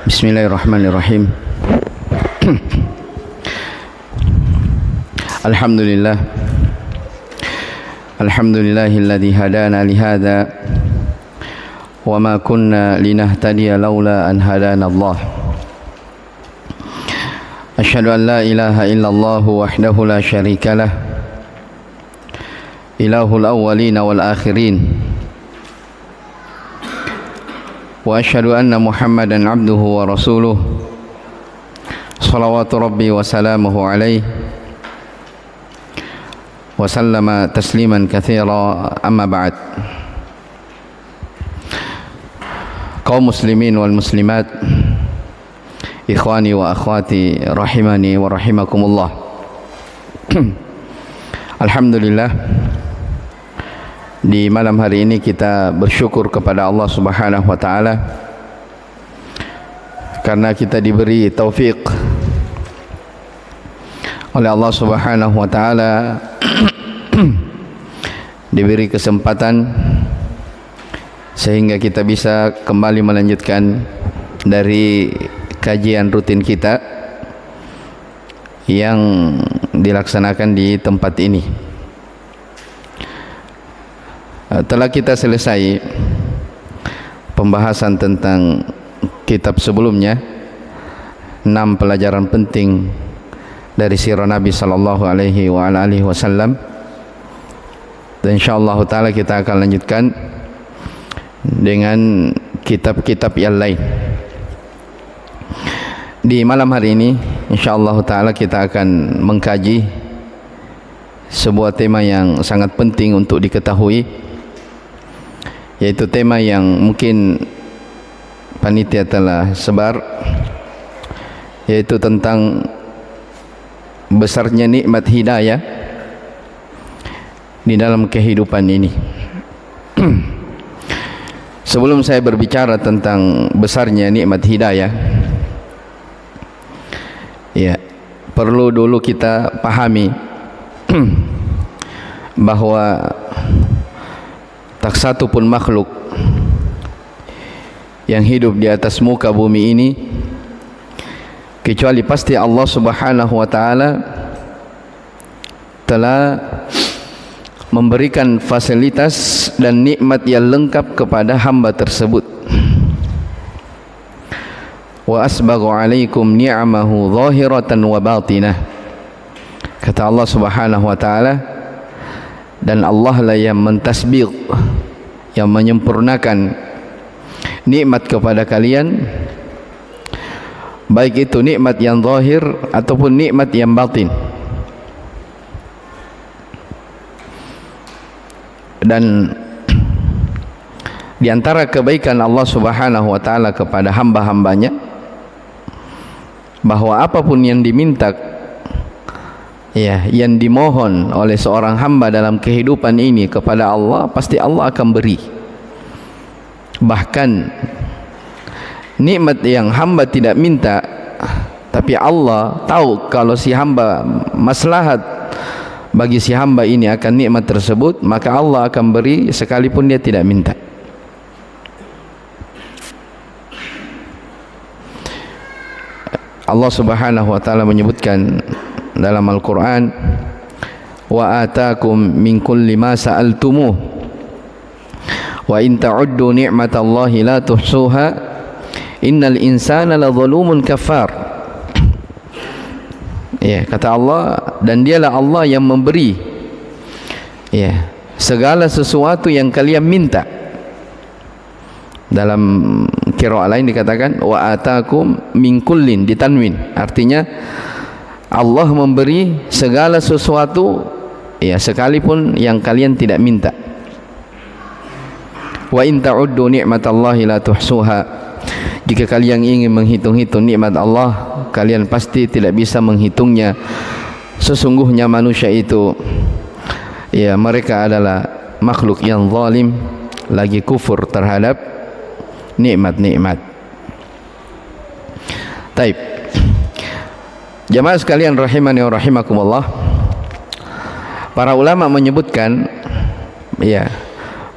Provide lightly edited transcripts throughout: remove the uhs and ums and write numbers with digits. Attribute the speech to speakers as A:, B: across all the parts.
A: Bismillahirrahmanirrahim. Alhamdulillah. Alhamdulillahilladzi hadana lihada wa ma kunna linahtadiya laula an hadana Allah. Asyhadu an la ilaha illallah wahdahu la syarikalah. Ilahul awwalin wal akhirin. Wa asyhadu anna Muhammadan abduhu wa rasuluh. Salawatu rabbi wa salamuhu alaihi wa sallama tasliman katsira, amma ba'd. Kaum muslimin wal muslimat, ikhwani wa akhwati rahimani wa rahimakumullah. Alhamdulillah, di malam hari ini kita bersyukur kepada Allah Subhanahu wa taala karena kita diberi taufik oleh Allah Subhanahu wa taala diberi kesempatan sehingga kita bisa kembali melanjutkan dari kajian rutin kita yang dilaksanakan di tempat ini. Telah kita selesai pembahasan tentang kitab sebelumnya, 6 pelajaran penting dari sirah Nabi sallallahu alaihi wa alihi wasallam, dan insyaallah taala kita akan lanjutkan dengan kitab-kitab yang lain. Di malam hari ini insyaallah taala kita akan mengkaji sebuah tema yang sangat penting untuk diketahui, yaitu tema yang mungkin panitia telah sebar, yaitu tentang besarnya nikmat hidayah di dalam kehidupan ini. Sebelum saya berbicara tentang besarnya nikmat hidayah, ya, perlu dulu kita pahami bahwa tak satu pun makhluk yang hidup di atas muka bumi ini kecuali pasti Allah Subhanahu wa taala telah memberikan fasilitas dan nikmat yang lengkap kepada hamba tersebut. Wa asbaghu alaikum ni'amahu zahiratan wa batinah. Kata Allah Subhanahu wa taala, dan Allah lah yang mentasbigh, yang menyempurnakan nikmat kepada kalian, baik itu nikmat yang zahir ataupun nikmat yang batin. Dan di antara kebaikan Allah Subhanahu wa taala kepada hamba-hambanya, bahwa apapun yang diminta, ya, yang dimohon oleh seorang hamba dalam kehidupan ini kepada Allah, pasti Allah akan beri. Bahkan nikmat yang hamba tidak minta, tapi Allah tahu kalau si hamba maslahat bagi si hamba ini akan nikmat tersebut, maka Allah akan beri sekalipun dia tidak minta. Allah Subhanahu wa taala menyebutkan dalam Al-Quran, wa atakum min kulli ma sa'altumuh wa in ta'uddu ni'matallahi la tuhsuha innal insana la zalumun kafar. Ya, kata Allah, dan dialah Allah yang memberi, ya, segala sesuatu yang kalian minta. Dalam qiraah lain dikatakan wa atakum min kullin, ditanwin, artinya Allah memberi segala sesuatu, ya, sekalipun yang kalian tidak minta. Wa in ta'uddu ni'matallahi la tuhsuha. Jika kalian ingin menghitung-hitung nikmat Allah, kalian pasti tidak bisa menghitungnya. Sesungguhnya manusia itu, ya, mereka adalah makhluk yang zalim, lagi kufur terhadap nikmat-nikmat. Taib. Jamaah sekalian rahimani wa rahimakumullah, para ulama menyebutkan, ya,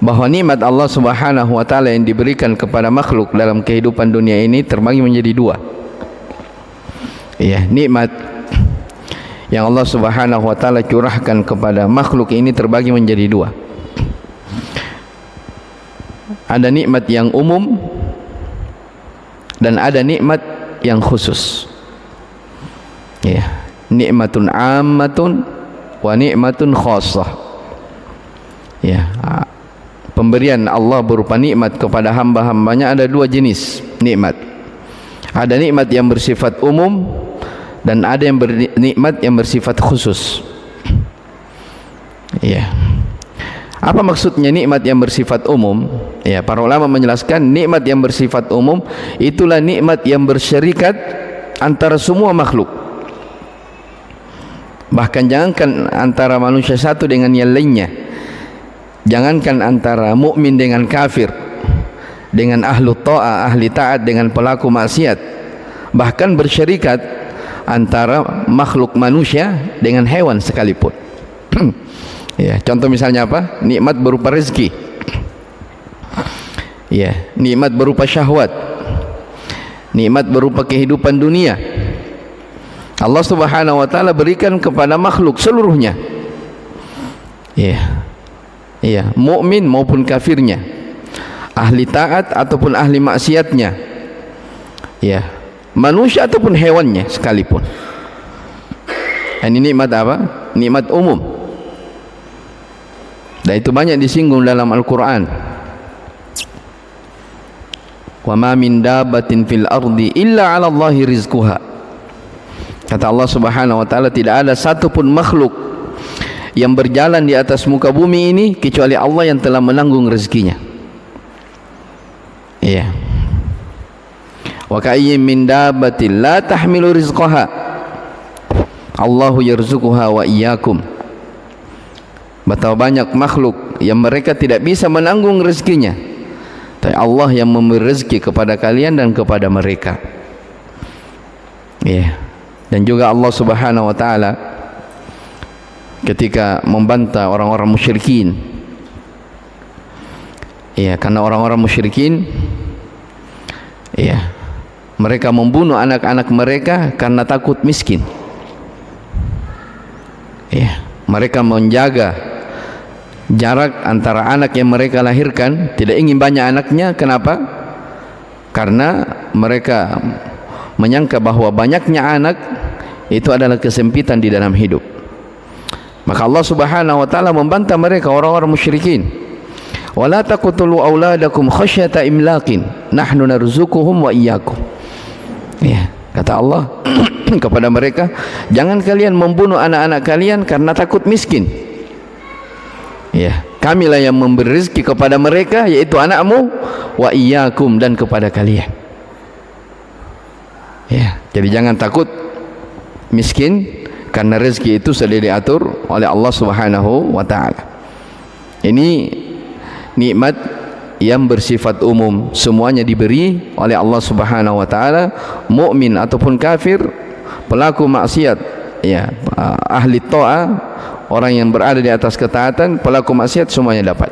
A: bahwa nikmat Allah Subhanahu wa taala yang diberikan kepada makhluk dalam kehidupan dunia ini terbagi menjadi dua. Ya, nikmat yang Allah Subhanahu wa taala curahkan kepada makhluk ini terbagi menjadi dua. Ada nikmat yang umum dan ada nikmat yang khusus. Ya, nikmatun ammatun wa nikmatun khassah. Ya, pemberian Allah berupa nikmat kepada hamba-hambanya ada dua jenis nikmat. Ada nikmat yang bersifat umum dan ada yang nikmat yang bersifat khusus. Ya. Apa maksudnya nikmat yang bersifat umum? Ya, para ulama menjelaskan nikmat yang bersifat umum itulah nikmat yang bersyarikat antara semua makhluk. Bahkan jangankan antara manusia satu dengan yang lainnya, jangankan antara mukmin dengan kafir, dengan ahlu ta'ah, ahli taat dengan pelaku maksiat, bahkan bersyarikat antara makhluk manusia dengan hewan sekalipun. Ya, contoh misalnya apa? Nikmat berupa rezeki. Ya, nikmat berupa syahwat. Nikmat berupa kehidupan dunia. Allah Subhanahu wa taala berikan kepada makhluk seluruhnya. Ya. Ya, mukmin maupun kafirnya. Ahli taat ataupun ahli maksiatnya. Ya, manusia ataupun hewannya sekalipun. Ini nikmat apa? Nikmat umum. Dan itu banyak disinggung dalam Al-Quran. Wa ma min dabbatin fil ardi illa 'ala Allahi rizquha. Kata Allah Subhanahu wa taala, tidak ada satupun makhluk yang berjalan di atas muka bumi ini kecuali Allah yang telah menanggung rezekinya. Iya. Wa ka'ayyin min dabbatin la tahmilu rizqaha Allahu yarzuquha wa iyyakum. Betapa banyak makhluk yang mereka tidak bisa menanggung rezekinya, tapi Allah yang memberi rezeki kepada kalian dan kepada mereka. Ya. Dan juga Allah Subhanahu wa taala ketika membantah orang-orang musyrikin. Ya, karena orang-orang musyrikin ya, mereka membunuh anak-anak mereka karena takut miskin. Ya, mereka menjaga jarak antara anak yang mereka lahirkan, tidak ingin banyak anaknya. Kenapa? Karena mereka menyangka bahwa banyaknya anak itu adalah kesempitan di dalam hidup. Maka Allah Subhanahu wa taala membantah mereka, orang-orang musyrikin. Wala taqtulu auladakum khasyata imlaqin nahnu narzuquhum wa iyyakum. Ya, kata Allah kepada mereka, jangan kalian membunuh anak-anak kalian karena takut miskin. Ya, kamilah yang memberi rezeki kepada mereka, yaitu anakmu, wa iyyakum, dan kepada kalian. Ya, jadi jangan takut miskin karena rezeki itu sudah diatur oleh Allah Subhanahu wa taala. Ini nikmat yang bersifat umum, semuanya diberi oleh Allah Subhanahu wa taala, mukmin ataupun kafir, pelaku maksiat, ya, ahli ta'ah, orang yang berada di atas ketaatan, pelaku maksiat, semuanya dapat.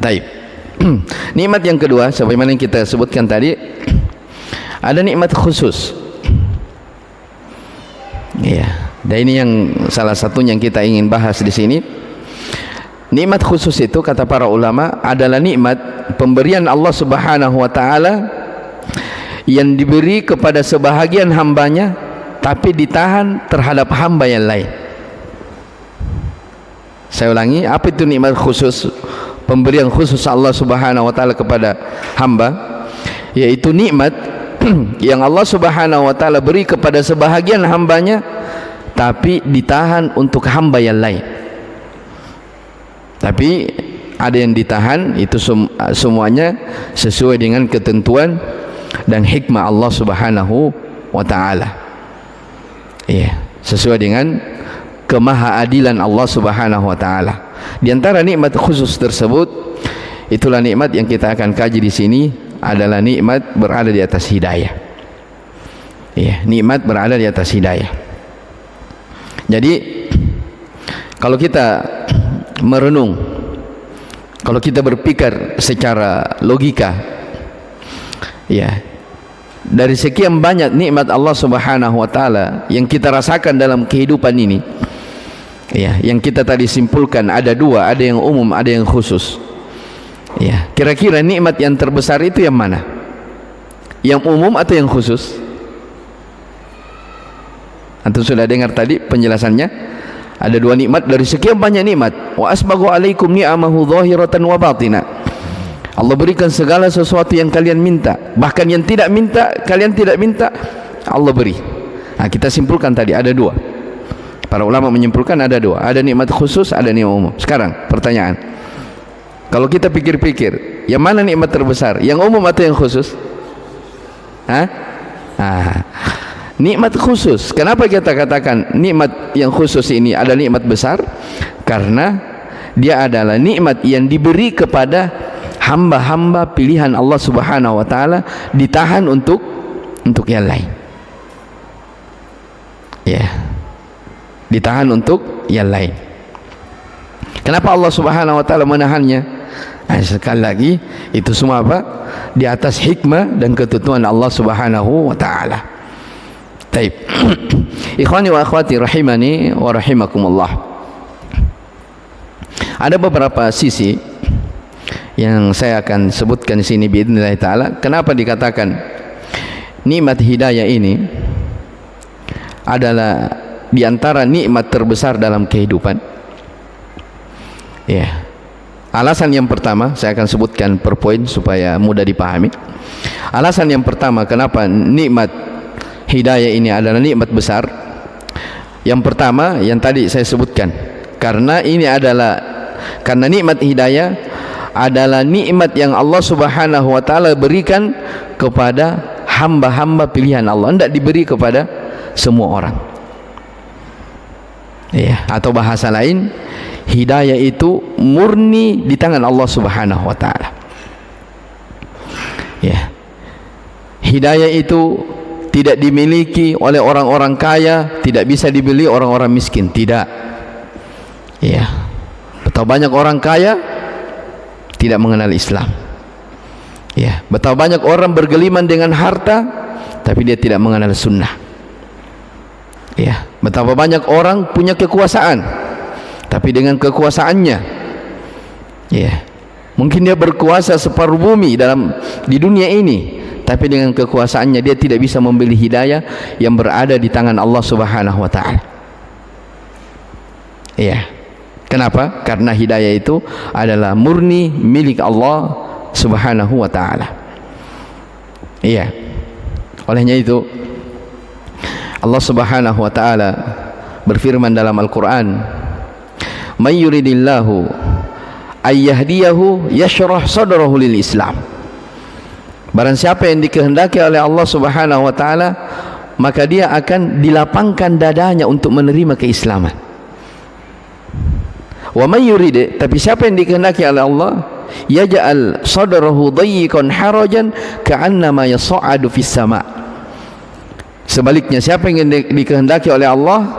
A: Baik. Nikmat yang kedua, sebagaimana yang kita sebutkan tadi, ada nikmat khusus. Ya, dan ini yang salah satu yang kita ingin bahas di sini. Nikmat khusus itu, kata para ulama, adalah nikmat pemberian Allah Subhanahu wa taala yang diberi kepada sebahagian hambanya, tapi ditahan terhadap hamba yang lain. Saya ulangi, apa itu nikmat khusus? Pemberian khusus Allah Subhanahu wa taala kepada hamba, yaitu nikmat yang Allah Subhanahu wa taala beri kepada sebahagian hambanya, tapi ditahan untuk hamba yang lain. Tapi ada yang ditahan, itu semuanya sesuai dengan ketentuan dan hikmah Allah Subhanahu wa taala. Ya, sesuai dengan kemahaadilan Allah Subhanahu wa taala. Di antara nikmat khusus tersebut, itulah nikmat yang kita akan kaji di sini, adalah nikmat berada di atas hidayah. Ya, nikmat berada di atas hidayah. Jadi kalau kita merenung Kalau kita berpikir secara logika, ya, dari sekian banyak nikmat Allah Subhanahu wa taala yang kita rasakan dalam kehidupan ini, ya, yang kita tadi simpulkan ada dua, ada yang umum, ada yang khusus. Ya, kira-kira nikmat yang terbesar itu yang mana? Yang umum atau yang khusus? Antum sudah dengar tadi penjelasannya. Ada dua nikmat dari sekian banyak nikmat. Wa asbaghu alaikum ni'amahu zahiratan wa batina. Allah berikan segala sesuatu yang kalian minta, bahkan yang tidak minta, kalian tidak minta, Allah beri. Nah, kita simpulkan tadi ada dua. Para ulama menyimpulkan ada dua, ada nikmat khusus, ada nikmat umum. Sekarang pertanyaan, kalau kita pikir-pikir, yang mana nikmat terbesar, yang umum atau yang khusus? Nikmat khusus. Kenapa kita katakan nikmat yang khusus ini adalah nikmat besar? Karena dia adalah nikmat yang diberi kepada hamba-hamba pilihan Allah Subhanahu wa taala, ditahan untuk yang lain. Ya. Ditahan untuk yang lain. Kenapa Allah Subhanahu wa taala menahannya? Nah, sekali lagi itu semua apa? Di atas hikmah dan ketentuan Allah Subhanahu wa taala. Baik. Ikhwani wa akhwati rahimani wa rahimakumullah. Ada beberapa sisi yang saya akan sebutkan di sini biidznillah taala. Kenapa dikatakan nikmat hidayah ini adalah di antara nikmat terbesar dalam kehidupan? Ya. Alasan yang pertama saya akan sebutkan per poin supaya mudah dipahami. Alasan yang pertama kenapa nikmat hidayah ini adalah nikmat besar. Yang pertama yang tadi saya sebutkan, karena nikmat hidayah adalah nikmat yang Allah Subhanahu wa taala berikan kepada hamba-hamba pilihan Allah, tidak diberi kepada semua orang. Ya, atau bahasa lain, hidayah itu murni di tangan Allah Subhanahu wa taala. Ya. Hidayah itu tidak dimiliki oleh orang-orang kaya, tidak bisa dibeli orang-orang miskin, tidak. Ya. Betapa banyak orang kaya tidak mengenal Islam. Ya, betapa banyak orang bergeliman dengan harta tapi dia tidak mengenal sunnah. Ya, betapa banyak orang punya kekuasaan tapi dengan kekuasaannya, ya, mungkin dia berkuasa separuh bumi di dunia ini, tapi dengan kekuasaannya dia tidak bisa membeli hidayah yang berada di tangan Allah Subhanahu wa taala. Iya. Kenapa? Karena hidayah itu adalah murni milik Allah Subhanahu wa taala. Iya. Olehnya itu Allah Subhanahu wa taala berfirman dalam Al-Qur'an, "May yuridillahu ayyahdiyahu yashrah sadrahu lil Islam." Barang siapa yang dikehendaki oleh Allah Subhanahu wa taala, maka dia akan dilapangkan dadanya untuk menerima keislaman. Wa may yurid, tapi siapa yang dikehendaki oleh Allah, yaj'al sadrahu dayyiqan harajan ka'annama yas'adu fis sama'. Sebaliknya, siapa yang dikehendaki oleh Allah,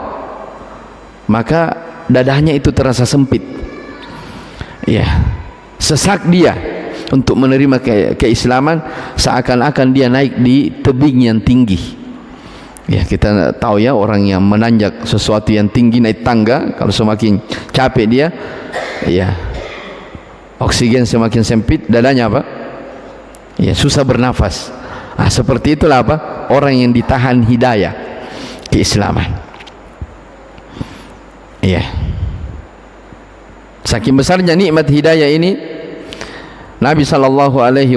A: maka dadanya itu terasa sempit. Ya, sesak dia untuk menerima keislaman, seakan-akan dia naik di tebing yang tinggi. Ya, kita tahu ya, orang yang menanjak sesuatu yang tinggi, naik tangga, kalau semakin capek dia, ya, oksigen semakin sempit, dadanya apa? Ya, susah bernafas. Nah, seperti itulah apa? Orang yang ditahan hidayah keislaman. Ya. Saking besarnya nikmat hidayah ini, Nabi sallallahu alaihi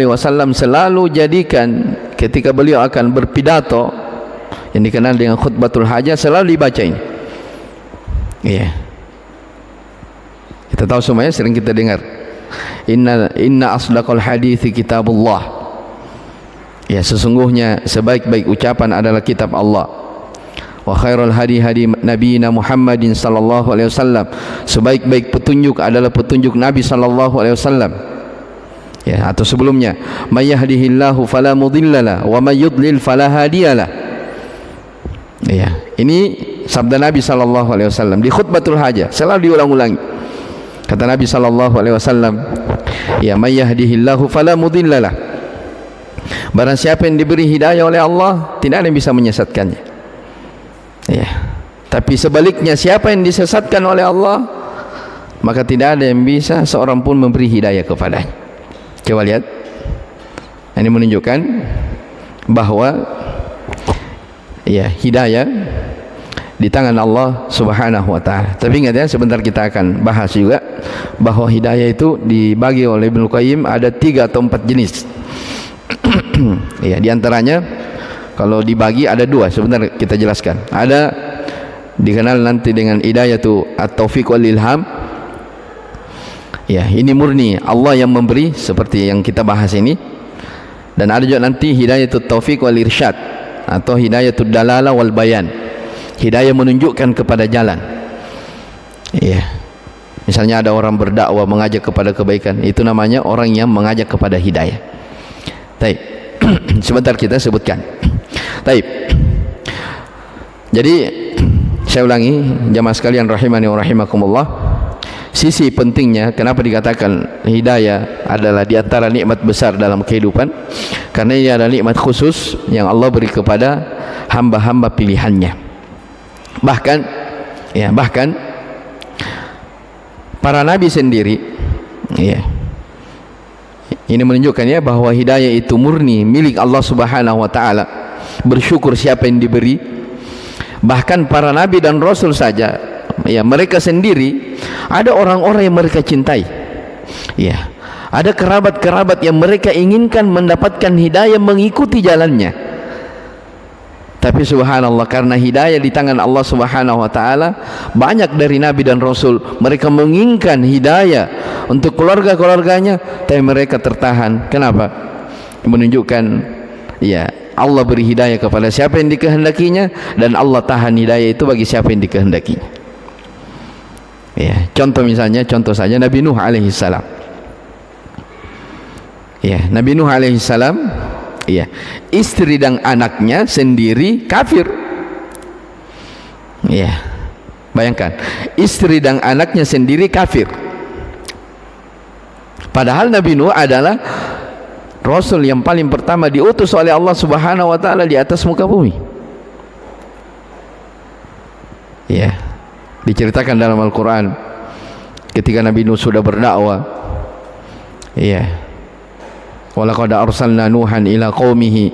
A: wasallam selalu jadikan ketika beliau akan berpidato yang dikenal dengan khutbatul hajah, selalu dibaca ini. Iya. Kita tahu semuanya, sering kita dengar. Inna asdaqal hadithi kitabullah. Ya, sesungguhnya sebaik-baik ucapan adalah kitab Allah. Wa khairul hadi nabiyina Muhammadin sallallahu alaihi wasallam. Sebaik-baik petunjuk adalah petunjuk Nabi sallallahu alaihi wasallam. Ya, atau sebelumnya, may yahdihillahu fala mudhillalah wa may yudlil fala hadiyalah. Ya, ini sabda Nabi sallallahu alaihi wasallam di khutbatul hajah, selalu diulang-ulangi. Kata Nabi sallallahu alaihi wasallam, ya may yahdihillahu fala mudhillalah. Barang siapa yang diberi hidayah oleh Allah, tidak ada yang bisa menyesatkannya. Ya. Tapi sebaliknya, siapa yang disesatkan oleh Allah, maka tidak ada yang bisa seorang pun memberi hidayah kepadanya. Coba lihat. Ini menunjukkan bahwa ya, hidayah di tangan Allah Subhanahu wa taala. Tapi ingat ya, sebentar kita akan bahas juga bahwa hidayah itu dibagi oleh Ibnu Qayyim ada 3 atau 4 jenis. Ya, di antaranya kalau dibagi ada 2, sebentar kita jelaskan. Ada dikenal nanti dengan hidayah itu at-taufiq wal ilham. Ya, ini murni Allah yang memberi seperti yang kita bahas ini. Dan ada juga nanti hidayatul taufiq wal irsyad atau hidayatul dalalah wal bayan. Hidayah menunjukkan kepada jalan. Ya. Misalnya ada orang berdakwah mengajak kepada kebaikan, itu namanya orang yang mengajak kepada hidayah. Baik. Sebentar kita sebutkan. Baik. Jadi saya ulangi jamaah sekalian rahimani wa rahimakumullah. Sisi pentingnya kenapa dikatakan hidayah adalah di antara nikmat besar dalam kehidupan, karena ini adalah nikmat khusus yang Allah beri kepada hamba-hamba pilihannya. Bahkan para nabi sendiri, ya, ini menunjukkan ya bahwa hidayah itu murni milik Allah Subhanahu wa taala. Bersyukur siapa yang diberi. Bahkan para nabi dan rasul saja, ya, mereka sendiri ada orang-orang yang mereka cintai. Ya, ada kerabat-kerabat yang mereka inginkan mendapatkan hidayah mengikuti jalannya. Tapi subhanallah, karena hidayah di tangan Allah Subhanahu wa taala, banyak dari nabi dan rasul mereka menginginkan hidayah untuk keluarga-keluarganya, tapi mereka tertahan. Kenapa? Menunjukkan ya, Allah beri hidayah kepada siapa yang dikehendakinya, dan Allah tahan hidayah itu bagi siapa yang dikehendakinya. Ya, contoh saja Nabi Nuh alaihi salam. Ya, Nabi Nuh alaihi salam, ya, istri dan anaknya sendiri kafir. Ya. Bayangkan, istri dan anaknya sendiri kafir. Padahal Nabi Nuh adalah rasul yang paling pertama diutus oleh Allah Subhanahu wa taala di atas muka bumi. Ya. Diceritakan dalam Al-Quran ketika Nabi Nuh sudah berdakwah, ya, walaqad arsalna nuhan ila qaumihi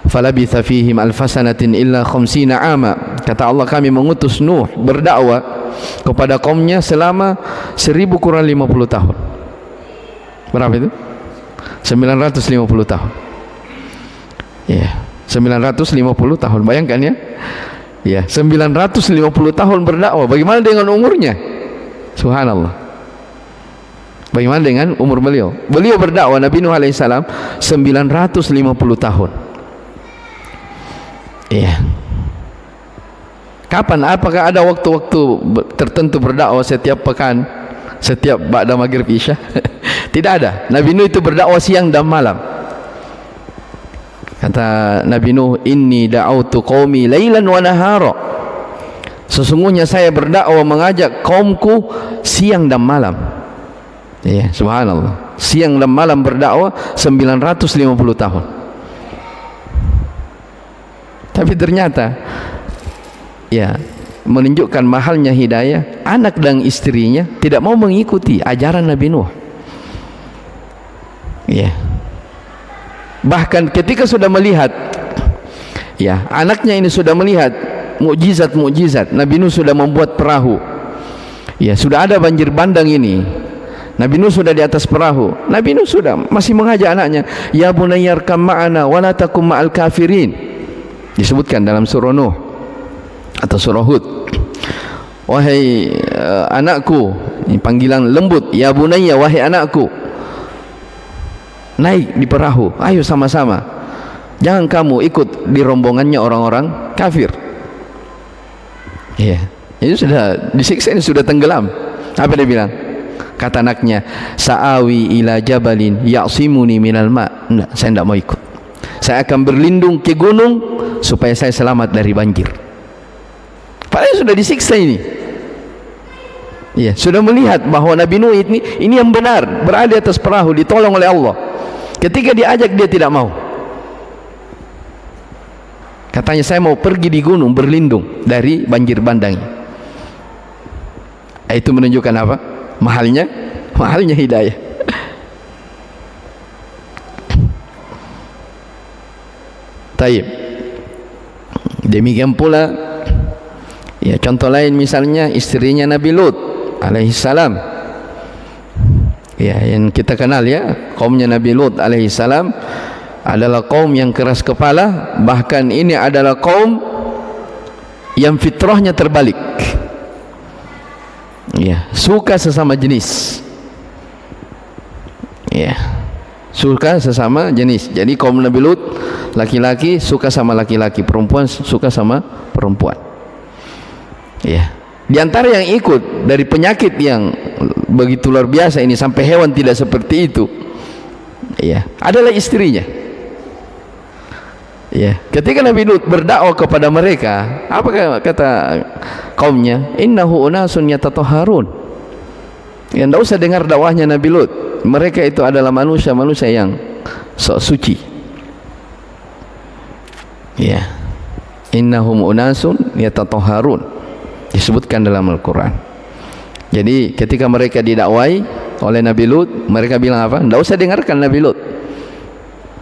A: falabitha fihim alfasanatin illa khamsina ama. Kata Allah, kami mengutus Nuh berdakwah kepada kaumnya selama 1000 kurang 50 tahun. Berapa itu? 950 tahun. Ya, 950 tahun. Bayangkan ya. Ya, 950 tahun berdakwah. Bagaimana dengan umurnya? Subhanallah. Bagaimana dengan umur beliau? Beliau berdakwah, Nabi Nuh alaihissalam 950 tahun. Iya. Kapan? Apakah ada waktu-waktu tertentu berdakwah setiap pekan, setiap ba'da maghrib isya? Tidak ada. Nabi Nuh itu berdakwah siang dan malam. Kata Nabi Nuh, inni da'autu qaumi lailan wa nahara. Sesungguhnya saya berdakwah mengajak kaumku siang dan malam. Ya, subhanallah. Siang dan malam berdakwah 950 tahun. Tapi ternyata ya, menunjukkan mahalnya hidayah, anak dan istrinya tidak mau mengikuti ajaran Nabi Nuh. Ya. Bahkan ketika sudah melihat, ya, anaknya ini sudah melihat mukjizat-mukjizat, Nabi Nuh sudah membuat perahu. Ya, sudah ada banjir bandang ini. Nabi Nuh sudah di atas perahu. Nabi Nuh sudah masih mengajak anaknya, ya bunayyarkam ma'ana wa la takum ma'al kafirin. Disebutkan dalam surah Nuh atau surah Hud. Wahai anakku, ini panggilan lembut, ya bunayya, wahai anakku, naik di perahu, ayo sama-sama, jangan kamu ikut di rombongannya orang-orang kafir. Ya, ini sudah disiksa, ini sudah tenggelam. Apa dia bilang? Kata anaknya, sa'awi ila jabalin ya'simuni minal ma'. Enggak, saya tidak mau ikut. Saya akan berlindung ke gunung supaya saya selamat dari banjir. Padahal sudah disiksa ini. Ya, sudah melihat bahwa Nabi Nuh ini yang benar, berada di atas perahu, ditolong oleh Allah. Ketika diajak dia tidak mau. Katanya, saya mau pergi di gunung berlindung dari banjir bandang. Itu menunjukkan apa? Mahalnya hidayah. Taib. Demikian pula, ya, contoh lain misalnya istrinya Nabi Lut alaihissalam, ya, yang kita kenal, ya, kaumnya Nabi Lut alaihissalam adalah kaum yang keras kepala, bahkan ini adalah kaum yang fitrahnya terbalik, ya, suka sesama jenis, ya, suka sesama jenis. Jadi kaum Nabi Lut, laki-laki suka sama laki-laki, perempuan suka sama perempuan, ya. Di antara yang ikut dari penyakit yang begitu luar biasa ini, sampai hewan tidak seperti itu, ya, adalah istrinya. Ya, ketika Nabi Lut berdakwah kepada mereka, apa kata kaumnya? Innahu unasun yatatahharun. Ya, tidak usah dengar dakwahnya Nabi Lut. Mereka itu adalah manusia-manusia yang sok suci. Ya, innahum unasun yatatahharun, disebutkan dalam Al-Quran. Jadi ketika mereka didakwai oleh Nabi Lut, mereka bilang apa? Tidak usah dengarkan Nabi Lut.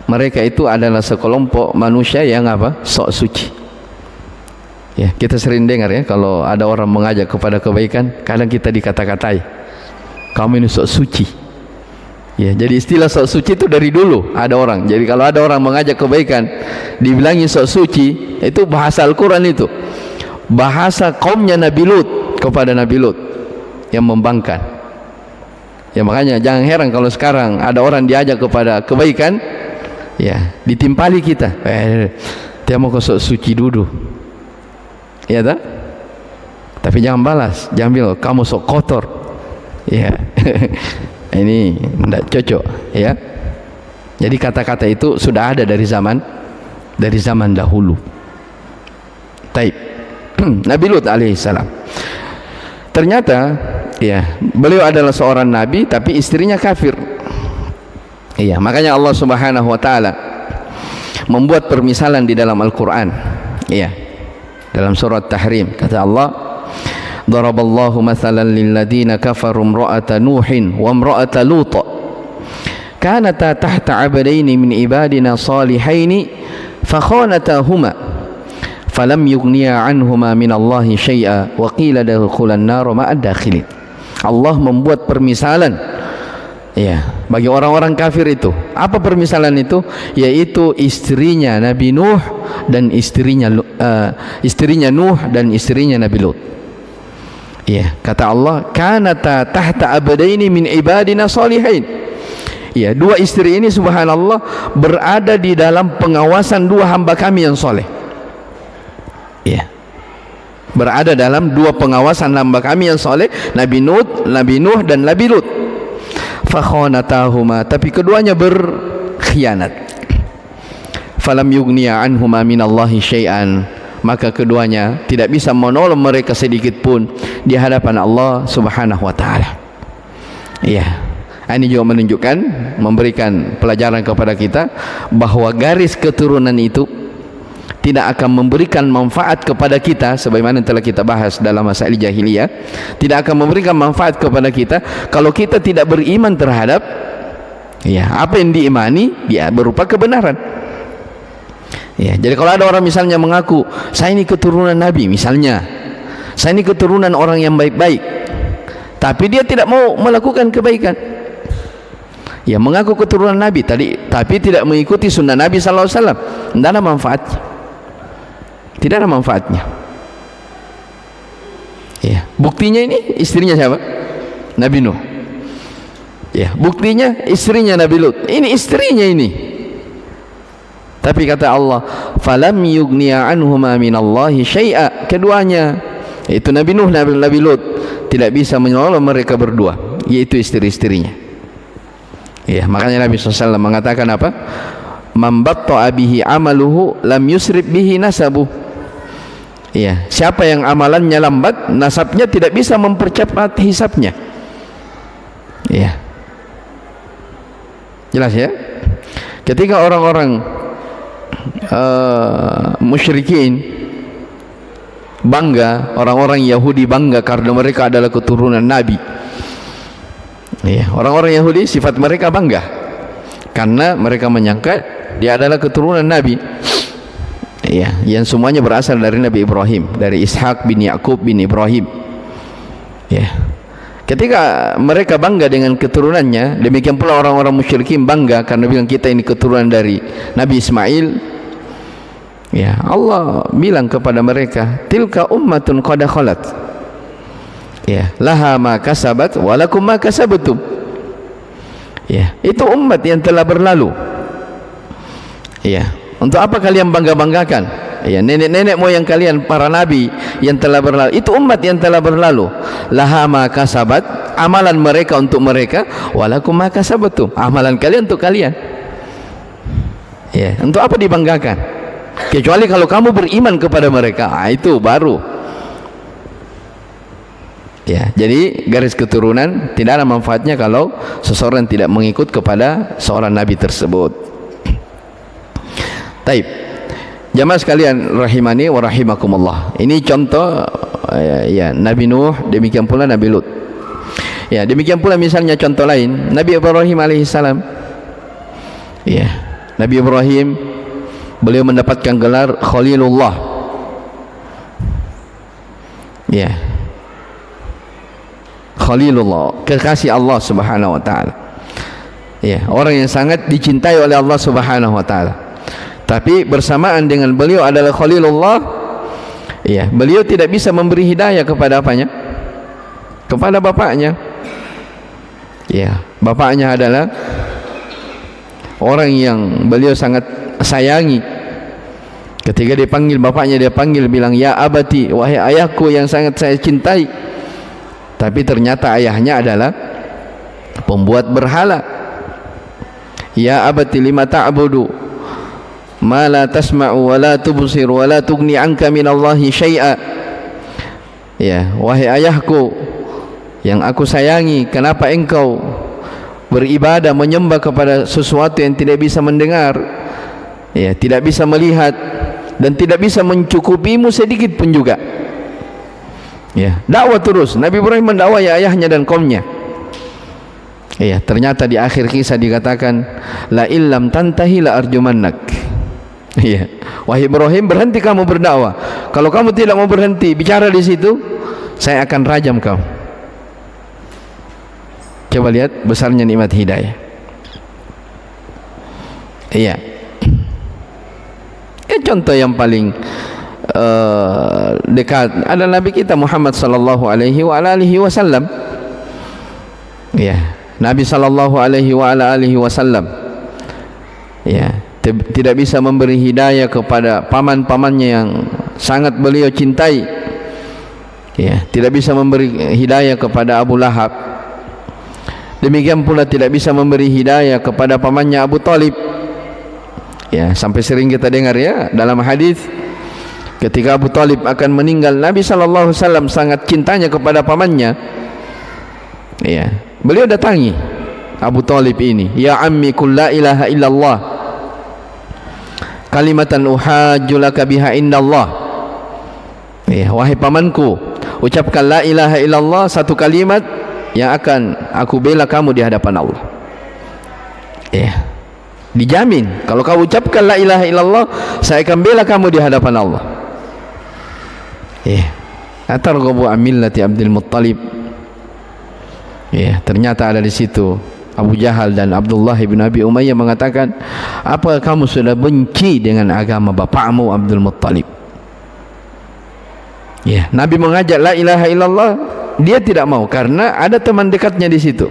A: Mereka itu adalah sekelompok manusia yang apa? Sok suci. Ya, kita sering dengar, ya, kalau ada orang mengajak kepada kebaikan, kadang kita dikata-katai, kamu ini sok suci. Ya, jadi istilah sok suci itu dari dulu ada orang. Jadi kalau ada orang mengajak kebaikan, dibilangi sok suci, itu bahasa Al-Quran itu. Bahasa kaumnya Nabi Lut kepada Nabi Lut yang membangkang. Ya, makanya jangan heran kalau sekarang ada orang diajak kepada kebaikan, ya, ditimpali kita, dia mau sok suci dulu, ya, tak? Tapi jangan balas, jangan bilang kamu sok kotor, ya. Ini tidak cocok, ya. Jadi kata-kata itu sudah ada dari zaman dahulu. Taib. Nabi Lut alaihissalam, ternyata, ya, beliau adalah seorang nabi tapi istrinya kafir. Iya, makanya Allah Subhanahu wa taala membuat permisalan di dalam Al-Qur'an. Iya. Dalam surat Tahrim kata Allah, daraballahu mathalan lil ladzina kafaru imra'ata nuhin wa imra'ata lut kanata tahta 'abdaini min ibadina salihaini fakhanatahuma falam yughniya 'anhuma min Allahi syai'a wa qila dadkhulan nar ma'ad dakhilin. Allah membuat permisalan, ya, bagi orang-orang kafir itu. Apa permisalan itu? Yaitu istrinya Nabi Nuh dan istrinya Nuh dan istrinya Nabi Lut. Ya, kata Allah, kanata tahta abdaini min ibadina salihin. Ya, dua istri ini subhanallah berada di dalam pengawasan dua hamba kami yang soleh. Ya, berada dalam dua pengawasan hamba kami yang soleh, Nabi Nuh dan Nabi Lut. Fakhanatahuma, tapi keduanya berkhianat. Falam yughniya anhuma minallahi syai'an, maka keduanya tidak bisa menolong mereka sedikit pun di hadapan Allah Subhanahu wa taala. Iya, ini juga menunjukkan, memberikan pelajaran kepada kita bahwa garis keturunan itu tidak akan memberikan manfaat kepada kita, sebagaimana telah kita bahas dalam masail jahiliyah. Tidak akan memberikan manfaat kepada kita kalau kita tidak beriman terhadap, ya, apa yang diimani, ya, berupa kebenaran. Ya, jadi kalau ada orang misalnya mengaku saya ini keturunan Nabi, misalnya saya ini keturunan orang yang baik-baik, tapi dia tidak mau melakukan kebaikan, ya, mengaku keturunan Nabi tapi tidak mengikuti sunnah Nabi sallallahu alaihi wasallam, tidak ada manfaatnya. Tidak ada manfaatnya. Ya, buktinya ini istrinya siapa? Nabi Nuh. Ya, buktinya istrinya Nabi Lut. Ini istrinya ini. Tapi kata Allah, falam yughniya anhuma minallahi syai'a. Keduanya, yaitu Nabi Nuh dan Nabi Lut, tidak bisa menolong mereka berdua, yaitu istri-istrinya. Ya, makanya Nabi SAW mengatakan apa? Man batta'a bihi amaluhu lam yusrib bihi nasabuh. Ya, siapa yang amalannya lambat, nasabnya tidak bisa mempercepat hisabnya. Ya, jelas ya. Ketika orang-orang musyrikin bangga, orang-orang Yahudi bangga karena mereka adalah keturunan Nabi. Ya, orang-orang Yahudi sifat mereka bangga karena mereka menyangka dia adalah keturunan Nabi. Ya, yang semuanya berasal dari Nabi Ibrahim, dari Ishak bin Yakub bin Ibrahim. Ya, ketika mereka bangga dengan keturunannya, demikian pula orang-orang musyrikin bangga karena bilang kita ini keturunan dari Nabi Ismail. Ya, Allah bilang kepada mereka, tilka ummatun qad khalat. Ya, laha ma kasabat wa lakum ma kasabtum. Ya, itu umat yang telah berlalu. Ya, untuk apa kalian bangga-banggakan? Ya, nenek-nenek moyang kalian para nabi yang telah berlalu, itu umat yang telah berlalu. Laha ma kasabat, amalan mereka untuk mereka, wa lakum ma kasabtum, amalan kalian untuk kalian. Ya, untuk apa dibanggakan? Kecuali kalau kamu beriman kepada mereka, itu baru. Ya, jadi garis keturunan tidak ada manfaatnya kalau seseorang tidak mengikut kepada seorang nabi tersebut. Taib. Jamaah sekalian rahimani wa rahimakumullah. Ini contoh ya Nabi Nuh, demikian pula Nabi Lut. Ya, demikian pula misalnya contoh lain, Nabi Ibrahim alaihissalam. Ya, Nabi Ibrahim beliau mendapatkan gelar Khalilullah. Ya, Khalilullah, kekasih Allah Subhanahu wa taala. Ya, orang yang sangat dicintai oleh Allah Subhanahu wa taala. Tapi bersamaan dengan beliau adalah Khalilullah, ya, beliau tidak bisa memberi hidayah kepada apanya? Kepada bapaknya. Ya, bapaknya adalah orang yang beliau sangat sayangi. Ketika dipanggil bapaknya, dia panggil bilang ya abati, wahai ayahku yang sangat saya cintai. Tapi ternyata ayahnya adalah pembuat berhala. Ya abati lima ta'budu ma la tasma'u wa la tubsir wa la tughni anka minallahi syai'a. Ya, wahai ayahku yang aku sayangi, kenapa engkau beribadah menyembah kepada sesuatu yang tidak bisa mendengar, ya, tidak bisa melihat, dan tidak bisa mencukupimu sedikit pun juga. Ya, dakwah terus. Nabi Ibrahim mendakwai ayahnya dan kaumnya. Ya, ternyata di akhir kisah dikatakan la illam tantahi la arjumannak. Ya, wahai Ibrahim, berhenti kamu berdakwah. Kalau kamu tidak mau berhenti bicara di situ, saya akan rajam kamu. Coba lihat besarnya nikmat hidayah. Iya. Contoh yang paling dekat adalah Nabi kita Muhammad sallallahu alaihi wa alihi wasallam. Ya, Nabi sallallahu alaihi wa alihi wasallam, ya, tidak bisa memberi hidayah kepada paman-pamannya yang sangat beliau cintai. Ya, tidak bisa memberi hidayah kepada Abu Lahab. Demikian pula tidak bisa memberi hidayah kepada pamannya Abu Talib. Ya, sampai sering kita dengar ya dalam hadis ketika Abu Talib akan meninggal, Nabi sallallahu alaihi wasallam sangat cintanya kepada pamannya. Ya, beliau datangi Abu Talib ini, ya ammi qul la ilaha illallah kalimatan uhajju laka biha indallah. Ya, wahai pamanku, ucapkan la ilaha illallah, satu kalimat yang akan aku bela kamu di hadapan Allah. Ya, dijamin kalau kau ucapkan la ilaha illallah, saya akan bela kamu di hadapan Allah. Ya, atarghabu an millati Abdul Muttalib. Ya, ternyata ada di situ Abu Jahal dan Abdullah bin Abi Umayyah mengatakan, apa kamu sudah benci dengan agama bapakmu Abdul Muttalib? Ya, Nabi mengajak la ilaha illallah, dia tidak mau karena ada teman dekatnya di situ.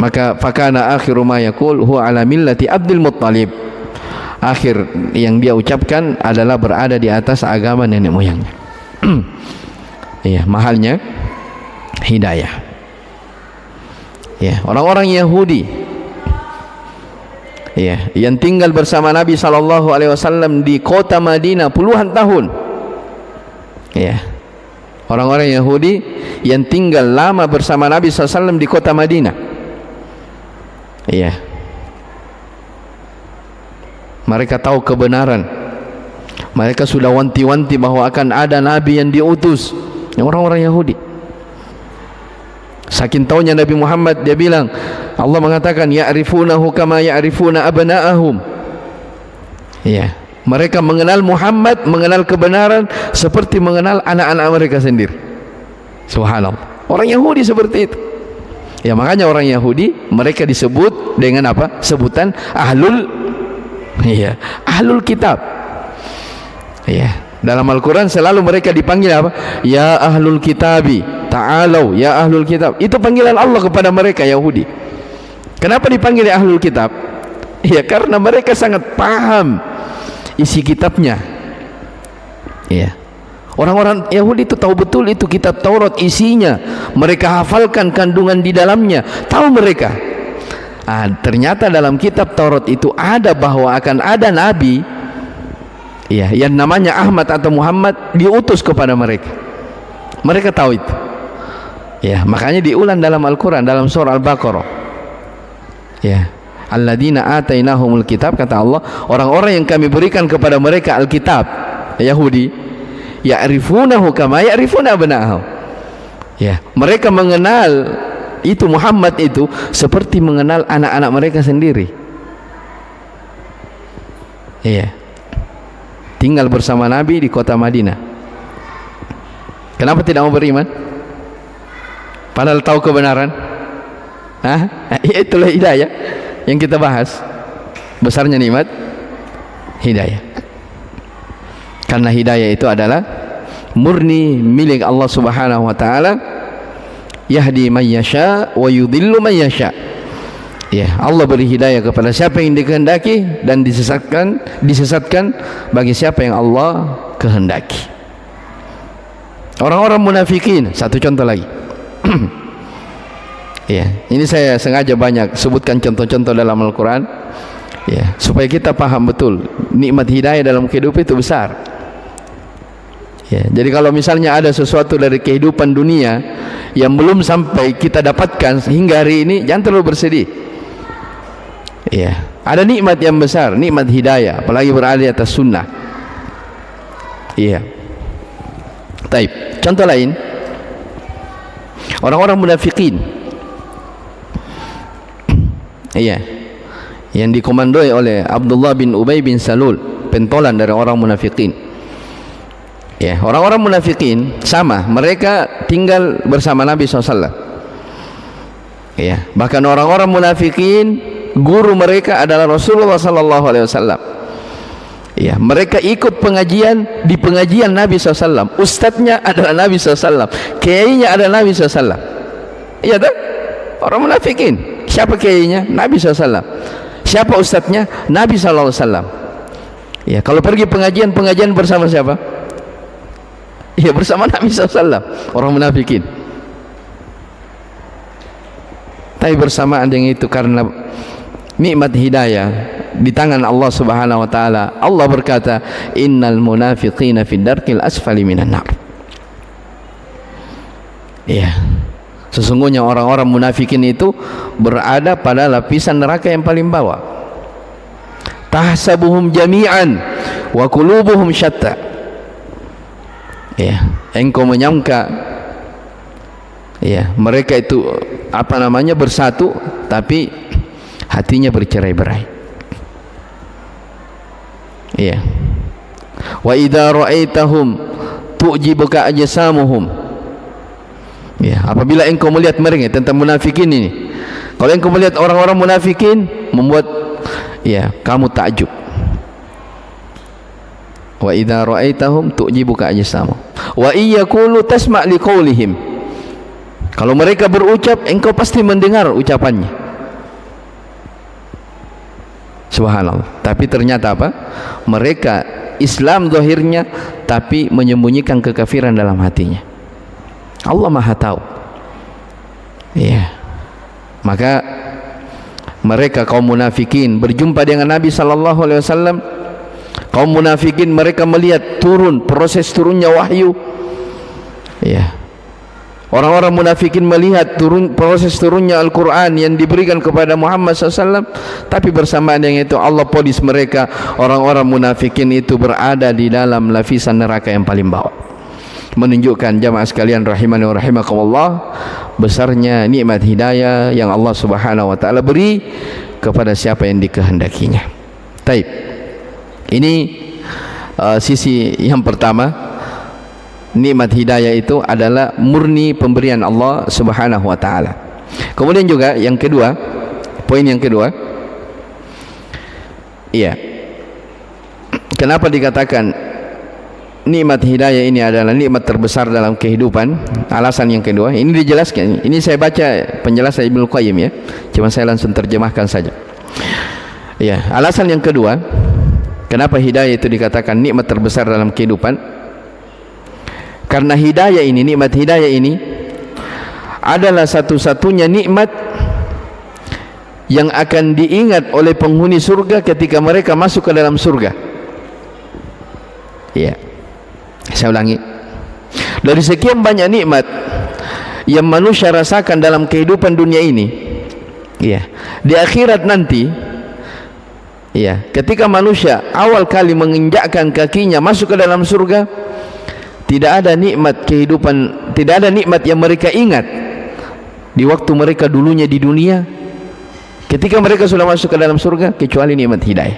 A: Maka fakana akhiru ma yaqul huwa ala millati Abdul Muttalib. Akhir yang dia ucapkan adalah berada di atas agama nenek moyangnya. Ya, mahalnya hidayah. Ya, orang-orang Yahudi, ya, yang tinggal bersama Nabi sallallahu alaihi wasallam di kota Madinah puluhan tahun. Ya, orang-orang Yahudi yang tinggal lama bersama Nabi SAW di kota Madinah. Ya, mereka tahu kebenaran. Mereka sudah wanti-wanti bahwa akan ada Nabi yang diutus. Yang orang-orang Yahudi. Saking taunya Nabi Muhammad, dia bilang, Allah mengatakan, ya'rifunahu kama ya'rifuna abna'ahum. Ya, mereka mengenal Muhammad, mengenal kebenaran seperti mengenal anak-anak mereka sendiri. Subhanallah. Orang Yahudi seperti itu. Ya, makanya orang Yahudi mereka disebut dengan apa? Sebutan ahlul kitab. Ya, dalam Al-Quran selalu mereka dipanggil apa? Ya ahlul kitabi, ta'alau, ya ahlul kitab. Itu panggilan Allah kepada mereka Yahudi. Kenapa dipanggil ya ahlul kitab? Ya, karena mereka sangat paham isi kitabnya. Ya, orang-orang Yahudi itu tahu betul itu kitab Taurat isinya. Mereka hafalkan kandungan di dalamnya. Tahu mereka. Ternyata dalam kitab Taurat itu ada bahwa akan ada nabi, ya, yang namanya Ahmad atau Muhammad diutus kepada mereka. Mereka tahu itu. Ya, makanya diulang dalam Al-Quran dalam surah Al-Baqarah. Ya, alladzina atainahumul kitab, kata Allah, orang-orang yang kami berikan kepada mereka Alkitab, Yahudi, ya'rifunahu kama ya'rifuna abna'ahum. Ya, mereka mengenal itu Muhammad itu seperti mengenal anak-anak mereka sendiri. Iya. Tinggal bersama Nabi di kota Madinah. Kenapa tidak mau beriman? Padahal tahu kebenaran. Itulah hidayah yang kita bahas. Besarnya nikmat hidayah. Karena hidayah itu adalah murni milik Allah Subhanahu wa taala. Yahdi man yasha wa yudhillu man yasha. Ya, Allah beri hidayah kepada siapa yang dikehendaki dan disesatkan bagi siapa yang Allah kehendaki. Orang-orang munafikin, satu contoh lagi. Ya, ini saya sengaja banyak sebutkan contoh-contoh dalam Al-Quran, ya, supaya kita paham betul nikmat hidayah dalam kehidupan itu besar. Ya, jadi kalau misalnya ada sesuatu dari kehidupan dunia yang belum sampai kita dapatkan hingga hari ini, jangan terlalu bersedih. Ya, ada nikmat yang besar, nikmat hidayah, apalagi berada di atas sunnah. Iya. Taib. Contoh lain, orang-orang munafikin. Iya, yang dikomandoi oleh Abdullah bin Ubay bin Salul, pentolan dari orang munafikin. Ya, orang-orang munafikin sama, mereka tinggal bersama Nabi SAW. Ya, bahkan orang-orang munafikin guru mereka adalah Rasulullah SAW. Ya, mereka ikut pengajian di pengajian Nabi SAW. Ustadznya adalah Nabi SAW, kiainya adalah Nabi SAW. Iya tak? Orang munafikin. Siapa kiainya? Nabi SAW. Siapa ustadznya? Nabi SAW. Ya, kalau pergi pengajian bersama siapa? Ya, bersama Nabi SAW. Orang munafikin. Tapi bersamaan dengan itu, karena nikmat hidayah di tangan Allah Subhanahu wa taala, Allah berkata, innal munafiqina fid darkil asfali minan nar. Ya, sesungguhnya orang-orang munafikin itu berada pada lapisan neraka yang paling bawah. Tahsabuhum jami'an wa qulubuhum syatta. Ya, engkau menyangka, ya, mereka itu bersatu, tapi hatinya bercerai-berai. Ya. Wa idza ra'aitahum tu'jibuka ajsamuhum. Ya, apabila engkau melihat mereka, tentang munafikin ini. Kalau engkau melihat orang-orang munafikin, membuat kamu takjub. Wa idza ra'aitahum tu'jibuka ajsamuhum. Wa iyyaqulu tasma' liqaulihim. Kalau mereka berucap, engkau pasti mendengar ucapannya. Subhanallah. Tapi ternyata apa? Mereka Islam zahirnya, tapi menyembunyikan kekafiran dalam hatinya. Allah Maha tahu. Iya. Maka mereka kaum munafikin berjumpa dengan Nabi sallallahu alaihi wasallam, Kaum munafikin mereka melihat proses turunnya wahyu. Ya. Orang-orang munafikin melihat proses turunnya Al-Quran yang diberikan kepada Muhammad SAW, tapi bersamaan dengan itu Allah ponis mereka, orang-orang munafikin itu berada di dalam lapisan neraka yang paling bawah. Menunjukkan jamaah sekalian rahimani wa rahimakumullah, besarnya nikmat hidayah yang Allah Subhanahu wa taala beri kepada siapa yang dikehendakinya. Taib. Ini sisi yang pertama. Nikmat hidayah itu adalah murni pemberian Allah Subhanahu wa taala. Kemudian juga yang kedua, poin yang kedua, iya. Kenapa dikatakan nikmat hidayah ini adalah nikmat terbesar dalam kehidupan? Alasan yang kedua, ini dijelaskan. Ini saya baca penjelasan Ibnu Qayyim ya. Cuma saya langsung terjemahkan saja. Ya, alasan yang kedua, kenapa hidayah itu dikatakan nikmat terbesar dalam kehidupan? Karena hidayah ini, nikmat hidayah ini adalah satu-satunya nikmat yang akan diingat oleh penghuni surga ketika mereka masuk ke dalam surga. Ya, saya ulangi. Dari sekian banyak nikmat yang manusia rasakan dalam kehidupan dunia ini, ya, di akhirat nanti, ya, ketika manusia awal kali menginjakkan kakinya masuk ke dalam surga, tidak ada nikmat kehidupan, tidak ada nikmat yang mereka ingat di waktu mereka dulunya di dunia ketika mereka sudah masuk ke dalam surga, kecuali nikmat hidayah.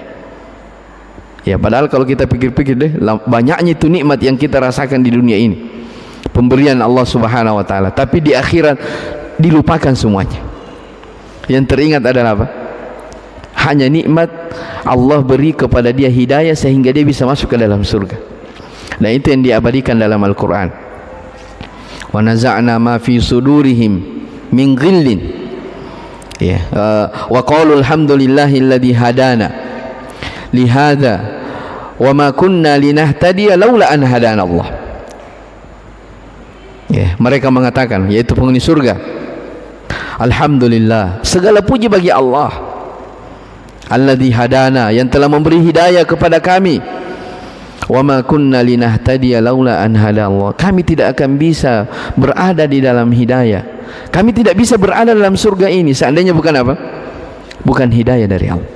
A: Ya, padahal kalau kita pikir-pikir deh, banyaknya itu nikmat yang kita rasakan di dunia ini, pemberian Allah Subhanahu wa taala, tapi di akhirat dilupakan semuanya. Yang teringat adalah apa? Hanya nikmat Allah beri kepada dia hidayah sehingga dia bisa masuk ke dalam surga. Dan itu yang diabadikan dalam Al-Quran. Wa naza'na ma fi sudurihim min ghillin. Ya, wa qalu alhamdulillahi alladhi hadana li hadza wa ma kunna linahtadiya laula an hadana Allah. Ya, mereka mengatakan, yaitu penghuni surga, alhamdulillah, segala puji bagi Allah, alladzi hadana, yang telah memberi hidayah kepada kami. Wa ma kunna linahtadiya laula an hadallah. Kami tidak akan bisa berada di dalam hidayah. Kami tidak bisa berada dalam surga ini seandainya bukan apa? Bukan hidayah dari Allah.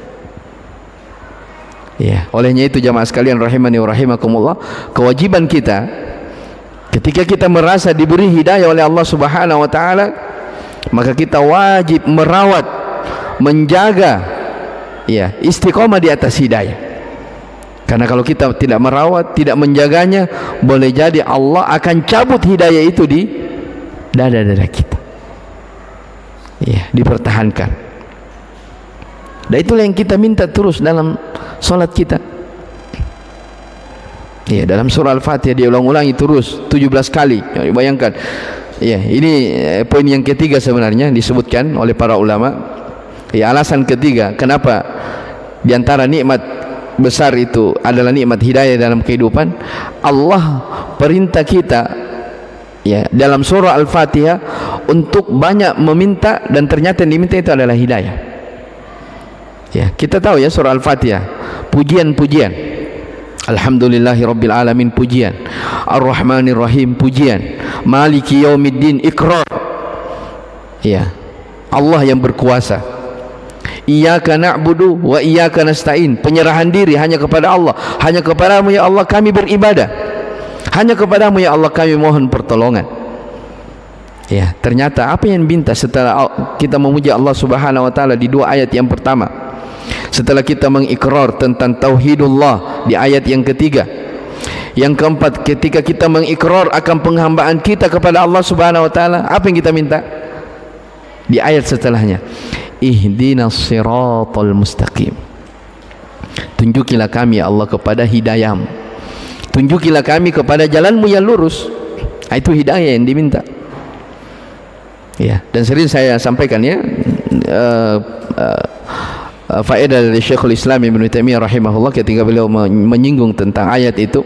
A: Ya, olehnya itu jamaah sekalian rahimani wa rahimakumullah, kewajiban kita ketika kita merasa diberi hidayah oleh Allah Subhanahu wa taala, maka kita wajib merawat, menjaga, ya, istiqomah di atas hidayah. Karena kalau kita tidak merawat, tidak menjaganya, boleh jadi Allah akan cabut hidayah itu di dada-dada kita. Ya, dipertahankan. Dan itulah yang kita minta terus dalam solat kita. Ya, dalam surah Al-Fatihah diulang-ulangi terus 17 kali. Ya, bayangkan. Ya, ini poin yang ketiga sebenarnya disebutkan oleh para ulama. Ya, alasan ketiga kenapa di antara nikmat besar itu adalah nikmat hidayah dalam kehidupan. Allah perintah kita, ya, dalam surah Al-Fatihah untuk banyak meminta, dan ternyata yang diminta itu adalah hidayah. Ya, kita tahu ya surah Al-Fatihah, pujian-pujian. Alhamdulillahi Rabbil Alamin, pujian. Ar-Rahmanir Rahim, pujian. Maliki Yaumiddin, ikrar. Ya, Allah yang berkuasa. Iyyaka na'budu wa iyyaka nasta'in, penyerahan diri hanya kepada Allah. Hanya kepadamu ya Allah kami beribadah, hanya kepadamu ya Allah kami mohon pertolongan. Ya, ternyata apa yang minta setelah kita memuji Allah Subhanahu wa taala di dua ayat yang pertama, setelah kita mengikrar tentang tauhidullah di ayat yang ketiga, yang keempat ketika kita mengikrar akan penghambaan kita kepada Allah Subhanahu wa taala, apa yang kita minta di ayat setelahnya? Ihdinas siratal mustaqim, tunjukilah kami ya Allah kepada hidayahmu, tunjukilah kami kepada jalanmu yang lurus. Itu hidayah yang diminta. Ya, dan sering saya sampaikan ya, faedah dari Syekhul Islam Ibnu Taimiyah rahimahullah ketika beliau menyinggung tentang ayat itu,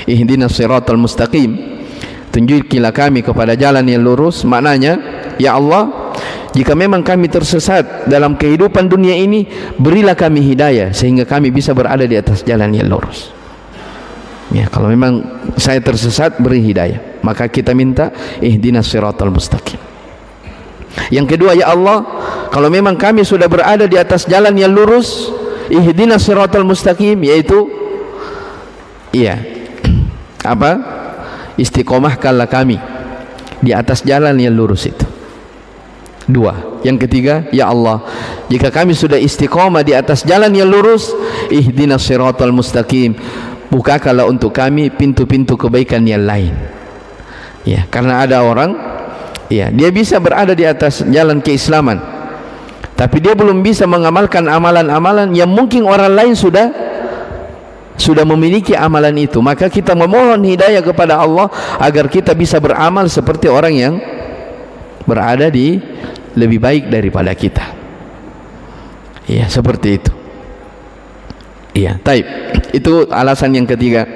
A: ihdinas siratal mustaqim, tunjukilah kami kepada jalan yang lurus. Maknanya, ya Allah, jika memang kami tersesat dalam kehidupan dunia ini, berilah kami hidayah sehingga kami bisa berada di atas jalan yang lurus. Ya, kalau memang saya tersesat, beri hidayah. Maka kita minta ihdinas siratal mustaqim. Yang kedua, ya Allah, kalau memang kami sudah berada di atas jalan yang lurus, ihdinas siratal mustaqim, yaitu istiqomahkanlah kami di atas jalan yang lurus itu. Dua. Yang ketiga, ya Allah, jika kami sudah istiqomah di atas jalan yang lurus, ihdinas siratal mustaqim, bukakanlah untuk kami pintu-pintu kebaikan yang lain. Ya, karena ada orang, ya, dia bisa berada di atas jalan keislaman, tapi dia belum bisa mengamalkan amalan-amalan yang mungkin orang lain sudah memiliki amalan itu. Maka kita memohon hidayah kepada Allah agar kita bisa beramal seperti orang yang berada di lebih baik daripada kita. Ya, seperti itu. Iya, taib. Itu alasan yang ketiga.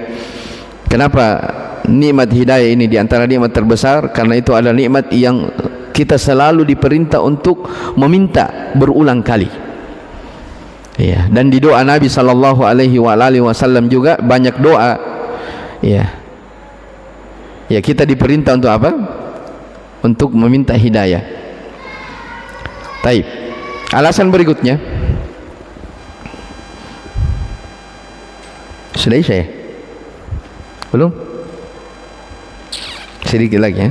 A: Kenapa nikmat hidayah ini di antara nikmat terbesar? Karena itu adalah nikmat yang kita selalu diperintah untuk meminta berulang kali. Ya, dan di doa Nabi sallallahu alaihi wasallam juga banyak doa. Ya. Ya, kita diperintah untuk apa? Untuk meminta hidayah. Taib. Alasan berikutnya. Sudah saya? Belum? Sedikit lagi ya.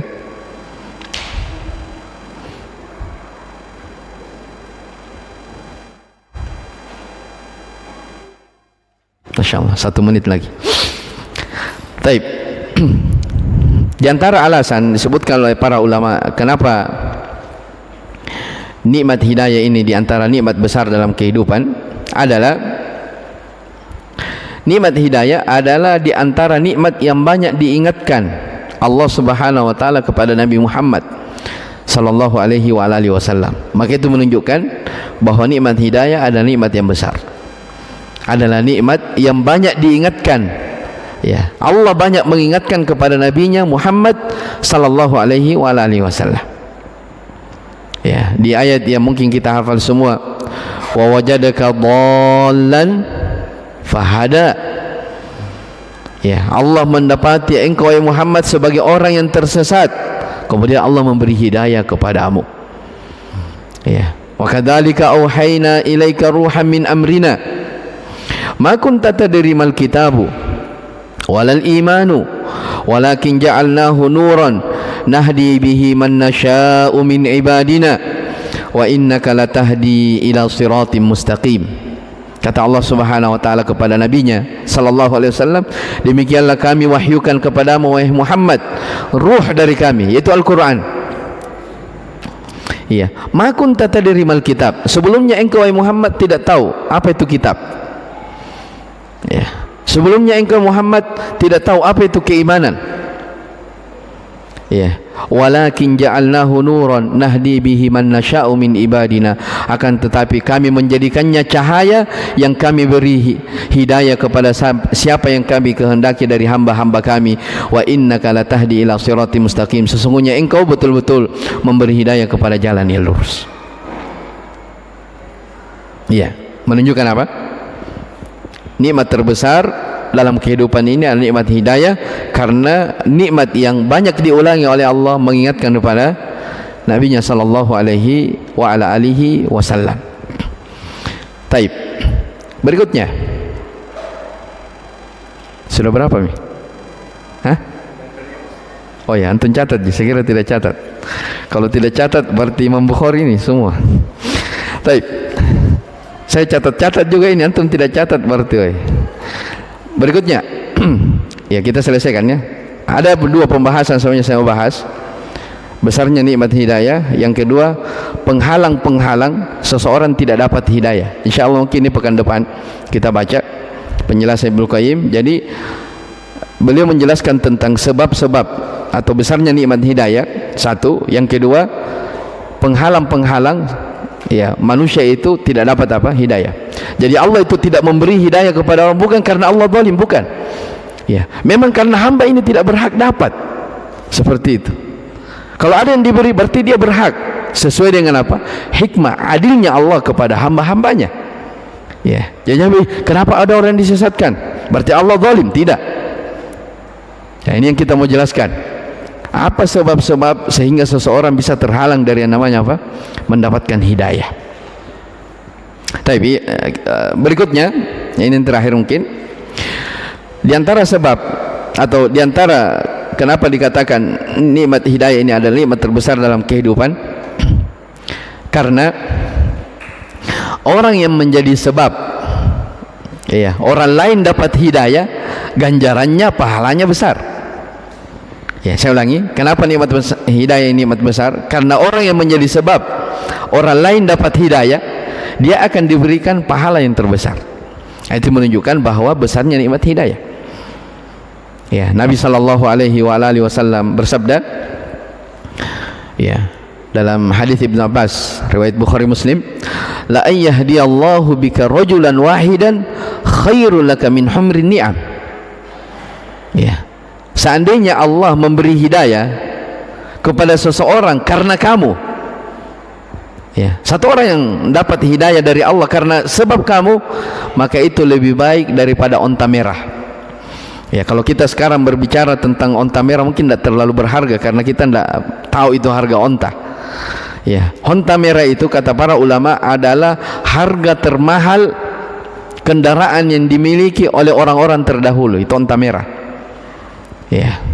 A: Masya Allah, 1 menit lagi. Taib. Di antara alasan disebutkan oleh para ulama kenapa nikmat hidayah ini di antara nikmat besar dalam kehidupan adalah nikmat hidayah adalah di antara nikmat yang banyak diingatkan Allah Subhanahu wa taala kepada Nabi Muhammad sallallahu alaihi wasallam. Maka itu menunjukkan bahwa nikmat hidayah adalah nikmat yang besar. Adalah nikmat yang banyak diingatkan. Ya, Allah banyak mengingatkan kepada nabinya Muhammad sallallahu alaihi wasallam. Ya, di ayat yang mungkin kita hafal semua, wa wajadaka dhallan fahada. Ya, Allah mendapati engkau ya Muhammad sebagai orang yang tersesat, kemudian Allah memberi hidayah kepadamu. Ya, wa kadzalika auhayna ilaika ruhan min amrina ma kunta tadri mal kitabu walal imanu walakin ja'alnahu nuran nahdi bihi man nasha'u min ibadina wa innaka latahdi ila siratim mustaqim. Kata Allah Subhanahu wa taala kepada nabinya sallallahu alaihi wasallam, demikianlah kami wahyukan kepadamu wahai Muhammad ruh dari kami, yaitu Al-Qur'an. Iya, ma kunta tadri mal kitab, sebelumnya engkau wahai Muhammad tidak tahu apa itu kitab. Ya, sebelumnya engkau Muhammad tidak tahu apa itu keimanan. Ya, walakin ja'alnahu nuran nahdi bihi man nasha'u min ibadina, akan tetapi kami menjadikannya cahaya yang kami beri hidayah kepada siapa yang kami kehendaki dari hamba-hamba kami. Wa innaka latahdi ila siratim mustaqim, sesungguhnya engkau betul-betul memberi hidayah kepada jalan yang lurus. Ya, menunjukkan apa? Nikmat terbesar dalam kehidupan ini adalah nikmat hidayah, karena nikmat yang banyak diulangi oleh Allah mengingatkan kepada Nabi-Nya sallallahu alaihi wasallam. Taib. Berikutnya. Sudah berapa nih? Hah? Oh ya, antum catat, saya kira tidak catat. Kalau tidak catat berarti Imam Bukhari ini semua. Taib. Saya catat-catat juga ini, antum tidak catat berarti. Berikutnya, ya kita selesaikan ya. Ada 2 pembahasan sebenarnya saya mau bahas. Besarnya nikmat hidayah. Yang kedua, penghalang-penghalang seseorang tidak dapat hidayah. InsyaAllah mungkin ini pekan depan kita baca penjelasan Ibnu Qayyim. Jadi beliau menjelaskan tentang sebab-sebab atau besarnya nikmat hidayah. Satu. Yang kedua, penghalang-penghalang, ya, manusia itu tidak dapat apa? Hidayah. Jadi Allah itu tidak memberi hidayah kepada orang bukan karena Allah zalim, bukan. Ya, memang karena hamba ini tidak berhak dapat. Seperti itu. Kalau ada yang diberi berarti dia berhak. sesuai dengan apa? Hikmah adilnya Allah kepada hamba-hambanya. Ya, jadi kenapa ada orang yang disesatkan? Berarti Allah zalim? Tidak. Ya, ini yang kita mau jelaskan. Apa sebab-sebab sehingga seseorang bisa terhalang dari yang namanya apa? Mendapatkan hidayah. Tapi berikutnya, ini yang terakhir mungkin. Di antara sebab atau di antara kenapa dikatakan nikmat hidayah ini adalah nikmat terbesar dalam kehidupan, karena orang yang menjadi sebab, ya, orang lain dapat hidayah, ganjarannya, pahalanya besar. Ya, saya ulangi, kenapa nikmat hidayah ini nikmat besar? Karena orang yang menjadi sebab orang lain dapat hidayah, dia akan diberikan pahala yang terbesar. Itu menunjukkan bahwa besarnya nikmat hidayah. Ya, Nabi sallallahu alaihi wasallam bersabda, ya, dalam hadis Ibnu Abbas riwayat Bukhari Muslim, la ayyahdiyallahu bika rajulan wahidan khairul laka min humrin ni'am. Ya, seandainya Allah memberi hidayah kepada seseorang karena kamu, ya, satu orang yang dapat hidayah dari Allah karena sebab kamu, maka itu lebih baik daripada onta merah. Ya, kalau kita sekarang berbicara tentang onta merah mungkin tidak terlalu berharga karena kita tidak tahu itu harga onta. Ya, onta merah itu kata para ulama adalah harga termahal kendaraan yang dimiliki oleh orang-orang terdahulu. Itu onta merah. Ya,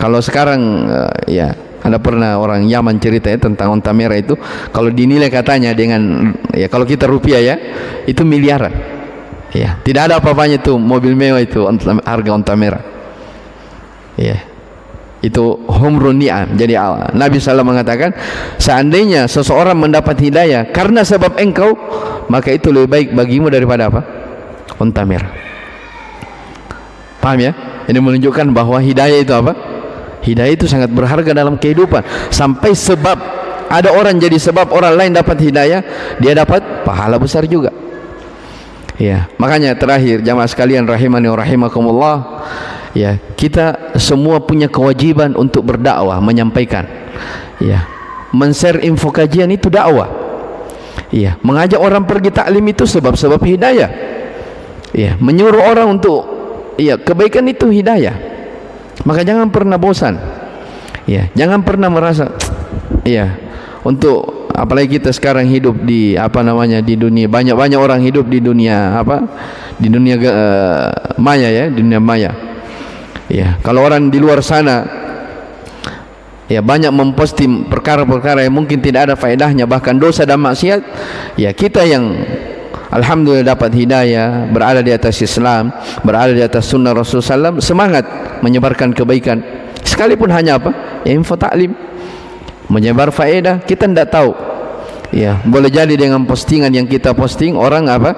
A: kalau sekarang ya, ada pernah orang Yaman cerita ya tentang onta merah itu, kalau dinilai katanya dengan, ya, kalau kita rupiah ya, itu miliaran. Ya, tidak ada apa-apanya itu mobil mewah itu harga onta merah. Ya, itu humrun ni'am. Jadi Nabi SAW mengatakan, seandainya seseorang mendapat hidayah karena sebab engkau, maka itu lebih baik bagimu daripada apa? Onta merah. Paham ya? Ini menunjukkan bahwa hidayah itu apa? Hidayah itu sangat berharga dalam kehidupan. Sampai sebab ada orang jadi sebab orang lain dapat hidayah, dia dapat pahala besar juga. Ya, makanya terakhir jamaah sekalian rahimani wa rahimakumullah, ya, kita semua punya kewajiban untuk berdakwah, menyampaikan, ya, men-share info kajian itu dakwah. Ya, mengajak orang pergi taklim itu sebab-sebab hidayah. Ya, menyuruh orang untuk, ya, kebaikan itu hidayah. Maka jangan pernah bosan. Ya, jangan pernah merasa, ya, untuk apalagi kita sekarang hidup di apa namanya di dunia, banyak orang hidup di dunia apa, di dunia maya ya, dunia maya. Ya, kalau orang di luar sana, ya, banyak memposting perkara-perkara yang mungkin tidak ada faedahnya, bahkan dosa dan maksiat. Ya, kita yang alhamdulillah dapat hidayah, berada di atas Islam, berada di atas sunnah Rasulullah SAW, semangat menyebarkan kebaikan, sekalipun hanya apa, ya, info taklim, menyebar faedah. Kita tidak tahu, ya, boleh jadi dengan postingan yang kita posting orang apa,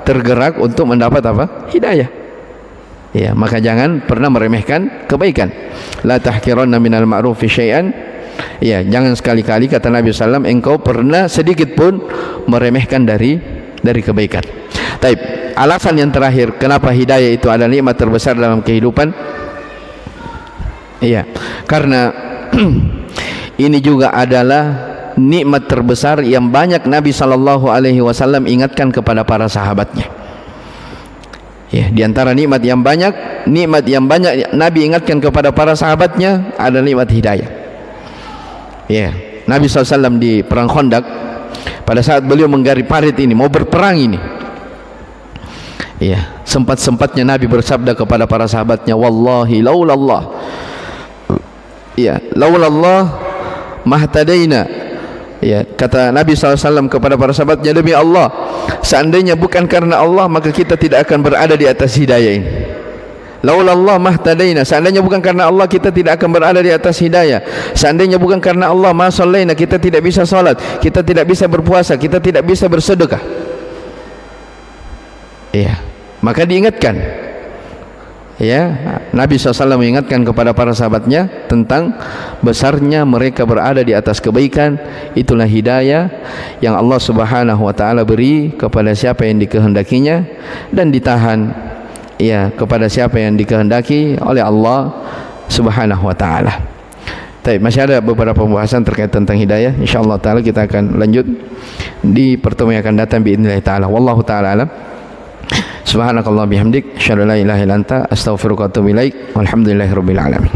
A: tergerak untuk mendapat apa, hidayah. Ya, maka jangan pernah meremehkan kebaikan. La tahqiranna minal ma'rufi syai'an. Ya, jangan sekali-kali kata Nabi SAW engkau pernah sedikit pun meremehkan dari kebaikan. Taib, alasan yang terakhir kenapa hidayah itu adalah nikmat terbesar dalam kehidupan, iya, karena ini juga adalah nikmat terbesar yang banyak Nabi SAW ingatkan kepada para sahabatnya. Ya, di antara nikmat yang banyak Nabi ingatkan kepada para sahabatnya adalah nikmat hidayah. Ya, Nabi SAW di perang Khandaq, pada saat beliau menggarip parit ini, mau berperang ini, ya, sempat-sempatnya Nabi bersabda kepada para sahabatnya, wallahi laulallah, ya, laulallah mahtadaina. Ya, kata Nabi SAW kepada para sahabatnya, demi Allah, seandainya bukan karena Allah, maka kita tidak akan berada di atas hidayah ini. Laulallah mahtadaina, seandainya bukan karena Allah, kita tidak akan berada di atas hidayah. Seandainya bukan karena Allah, ma shallaina, kita tidak bisa salat, kita tidak bisa berpuasa, kita tidak bisa bersedekah. Ya, maka diingatkan. Ya, Nabi SAW mengingatkan kepada para sahabatnya tentang besarnya mereka berada di atas kebaikan. Itulah hidayah yang Allah Subhanahu wa taala beri kepada siapa yang dikehendakinya, dan ditahan, ya, kepada siapa yang dikehendaki oleh Allah Subhanahu wa taala. Baik, masih ada beberapa pembahasan terkait tentang hidayah. Insyaallah taala kita akan lanjut di pertemuan yang akan datang باذنillah taala. Wallahu taala alam. Subhanakallah bihamdik, asyhadu an la ilaha illa anta, astaghfiruka wa atubu ilaik. Walhamdulillahirabbil alamin.